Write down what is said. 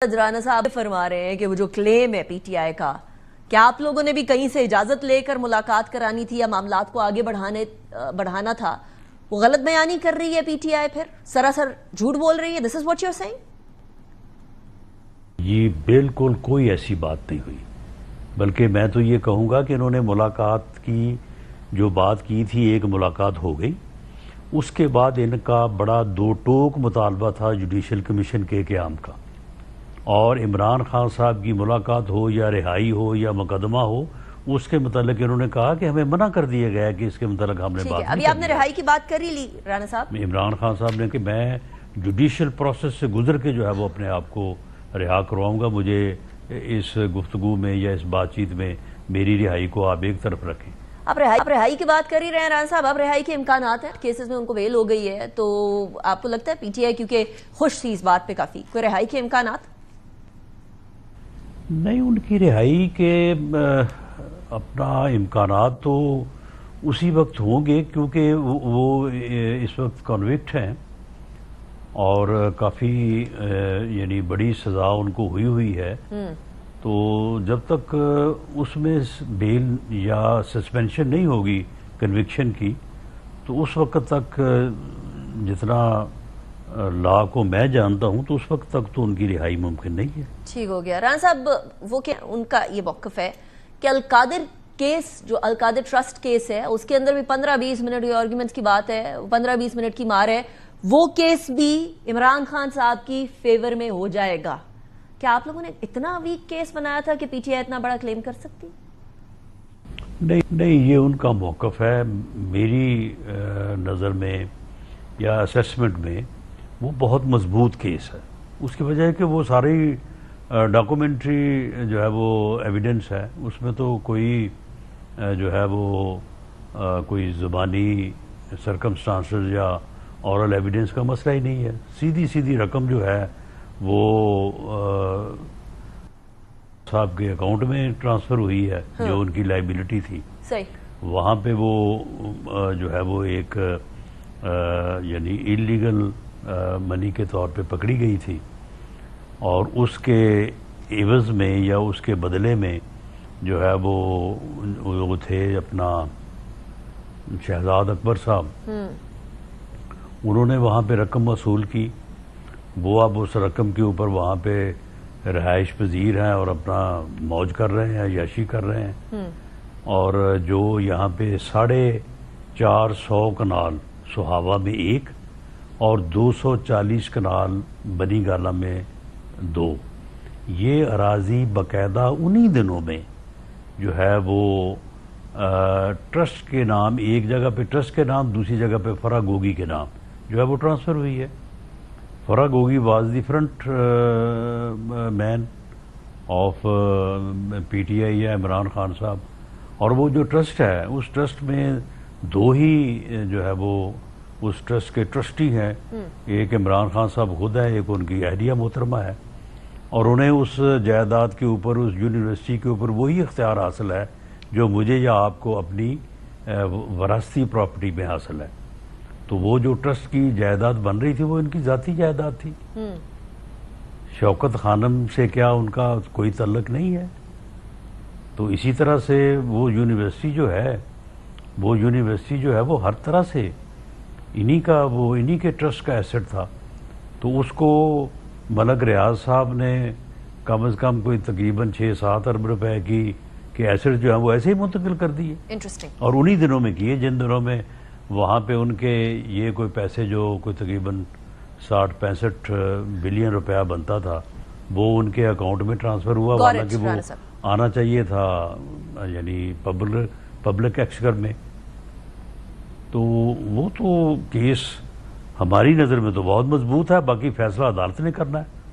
رانا صاحب فرما رہے ہیں کہ وہ جو کلیم ہے پی ٹی آئی کا، کیا آپ لوگوں نے بھی کہیں سے اجازت لے کر ملاقات کرانی تھی یا معاملات کو آگے بڑھانا تھا؟ وہ غلط بیانی کر رہی ہے پی ٹی آئی، پھر سراسر جھوٹ بول رہی ہے. This is what you are saying. یہ بالکل کوئی ایسی بات نہیں ہوئی، بلکہ میں تو یہ کہوں گا کہ انہوں نے ملاقات کی جو بات کی تھی، ایک ملاقات ہو گئی، اس کے بعد ان کا بڑا دو ٹوک مطالبہ تھا جوڈیشل کمیشن کے قیام کا، اور عمران خان صاحب کی ملاقات ہو یا رہائی ہو یا مقدمہ ہو، اس کے متعلق انہوں نے کہا کہ ہمیں منع کر دیا گیا ہے کہ اس کے متعلق ہم نے بات نہیں کرنی. ابھی آپ نے رہائی کی بات کر ہی لی رانا صاحب. عمران خان صاحب نے کہ میں جوڈیشل پروسیس سے گزر کے جو ہے وہ اپنے آپ کو رہا کرواؤں گا، مجھے اس گفتگو میں یا اس بات چیت میں میری رہائی کو آپ ایک طرف رکھیں. آپ رہائی کی بات کر ہی رہے ہیں رانا صاحب. اب رہائی کے امکانات ہیں، کیسز میں ان کو ویل ہو گئی ہے، تو آپ کو لگتا ہے پی ٹی آئی کیونکہ خوش تھی اس بات پہ کافی، کوئی رہائی کے امکانات؟ نہیں، ان کی رہائی کے اپنا امکانات تو اسی وقت ہوں گے کیونکہ وہ اس وقت کنوکٹ ہیں اور کافی یعنی بڑی سزا ان کو ہوئی ہے. تو جب تک اس میں بیل یا سسپینشن نہیں ہوگی کنوکشن کی، تو اس وقت تک جتنا لا کو میں جانتا ہوں، تو اس وقت تک تو ان کی رہائی ممکن نہیں ہے. ٹھیک ہو گیا. رانا صاحب، وہ کیا ان کا یہ موقف ہے کہ القادر کیس، جو القادر ٹرسٹ کیس ہے، اس کے اندر بھی 15-20 منٹ یہ آرگیومنٹس کی بات ہے، 15-20 منٹ کی مار ہے، وہ کیس بھی عمران خان صاحب کی فیور میں ہو جائے گا. کیا آپ لوگوں نے اتنا ویک کیس بنایا تھا کہ پی ٹی آئی اتنا بڑا کلیم کر سکتی؟ نہیں، یہ ان کا موقف ہے. میری نظر میں یا اسیسمنٹ میں وہ بہت مضبوط کیس ہے. اس کی وجہ ہے کہ وہ ساری ڈاکومنٹری جو ہے وہ ایویڈنس ہے، اس میں تو کوئی جو ہے وہ کوئی زبانی سرکمسٹانسز یا اورل ایویڈنس کا مسئلہ ہی نہیں ہے. سیدھی رقم جو ہے وہ صاحب کے اکاؤنٹ میں ٹرانسفر ہوئی ہے، جو ان کی لائبلٹی تھی. وہاں پہ وہ جو ہے وہ ایک یعنی انلیگل منی کے طور پہ پکڑی گئی تھی، اور اس کے عوض میں یا اس کے بدلے میں جو ہے وہ تھے اپنا شہزاد اکبر صاحب، انہوں نے وہاں پہ رقم وصول کی. وہ اب اس رقم کے اوپر وہاں پہ رہائش پذیر ہیں اور اپنا موج کر رہے ہیں، عیاشی کر رہے ہیں. اور جو یہاں پہ 450 کنال سہاوا میں 1 اور 240 کنال بنی گالا میں 2، یہ اراضی باقاعدہ انہی دنوں میں جو ہے وہ ٹرسٹ کے نام، ایک جگہ پہ ٹرسٹ کے نام، دوسری جگہ پہ فرا گوگی کے نام جو ہے وہ ٹرانسفر ہوئی ہے. Farah Gogi was the front man of P T I یا عمران خان صاحب، اور وہ جو ٹرسٹ ہے، اس ٹرسٹ میں 2 ہی جو ہے وہ اس ٹرسٹ کے ٹرسٹی ہیں. ایک عمران خان صاحب خود ہے، ایک ان کی اہلیہ محترمہ ہے، اور انہیں اس جائیداد کے اوپر، اس یونیورسٹی کے اوپر وہی اختیار حاصل ہے جو مجھے یا آپ کو اپنی وراثتی پراپرٹی میں حاصل ہے. تو وہ جو ٹرسٹ کی جائیداد بن رہی تھی وہ ان کی ذاتی جائیداد تھی. شوکت خانم سے کیا ان کا کوئی تعلق نہیں ہے. تو اسی طرح سے وہ یونیورسٹی جو ہے وہ ہر طرح سے انہی کے ٹرسٹ کا ایسٹ تھا. تو اس کو ملک ریاض صاحب نے کم از کم کوئی تقریباً 6-7 ارب روپے کی کہ ایسٹ جو ہے وہ ایسے ہی منتقل کر دیے، اور انہی دنوں میں کیے جن دنوں میں وہاں پہ ان کے یہ کوئی پیسے جو کوئی تقریباً 60-65 بلین روپیہ بنتا تھا، وہ ان کے اکاؤنٹ میں ٹرانسفر ہوا، حالانکہ وہ آنا چاہیے تھا یعنی پبلک ایکسچر میں. تو وہ تو کیس ہماری نظر میں تو بہت مضبوط ہے، باقی فیصلہ عدالت نے کرنا ہے.